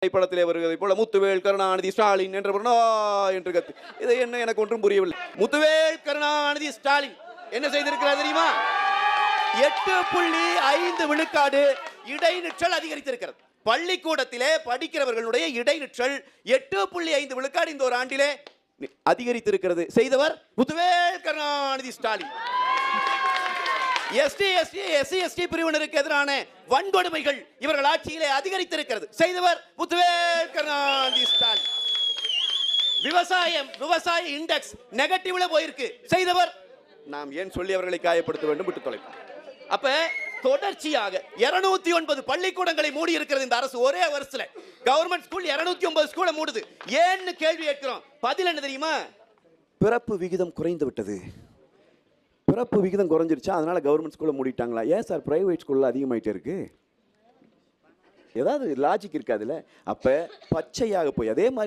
படத்திலே வருவதை போல முத்துவேல் கருணாநிதி ஸ்டாலின் என்று கத்து. இது என்ன எனக்கு ஒன்றும் புரியவில்லை. முத்துவேல் கருணாநிதி ஸ்டாலின் என்ன செய்திருக்கிறார் தெரியுமா? 8.5 விழுக்காடு இடைநிற்றல் அதிகரித்திருக்கிறது. பள்ளிக்கூடத்திலே படிக்கிறவர்களுடைய இடைநிற்றல் 8.5 விழுக்காடு இந்த ஒரு ஆண்டிலே அதிகரித்திருக்கிறது. செய்தவர் முத்துவேல் கருணாநிதி ஸ்டாலின். SC/ST பிரிவினருக்கு எதிரான வன்கொடுமைகள் இவர்கள் ஆட்சியிலே அதிகரித்திருக்கிறது. செய்தவர் முத்துவேல் கருணாநிதி ஸ்டாலின். விவசாய இண்டெக்ஸ் நெகட்டிவ்ல போயிருக்கு. செய்தவர் நாம் ஏன் சொல்லி அவர்களை காயப்படுத்த வேண்டும், விட்டு தொலைப்போம். அப்ப தொடர்ச்சியாக 209 பள்ளிக்கூடங்களை மூடி இருக்கிறது இந்த அரசு. ஒரே வருஷத்துல கவர்மெண்ட் ஸ்கூல் 209 ஸ்கூலை மூடுது. ஏன்னு கேள்வி கேட்கிறோம். பதில் என்ன தெரியுமா? பிறப்பு விகிதம் குறைந்து விட்டது. பிறப்பு விகிதம் குறைஞ்சிருச்சா, அதனால கவர்மெண்ட் ஸ்கூலை மூடிட்டாங்களா? ஏன் சார் பிரைவேட் ஸ்கூல்ல அதிகமாயிட்டே இருக்கு? ஏதாவது லாஜிக் இருக்காதுல்ல. அப்ப பச்சையாக போய் அதே மாதிரி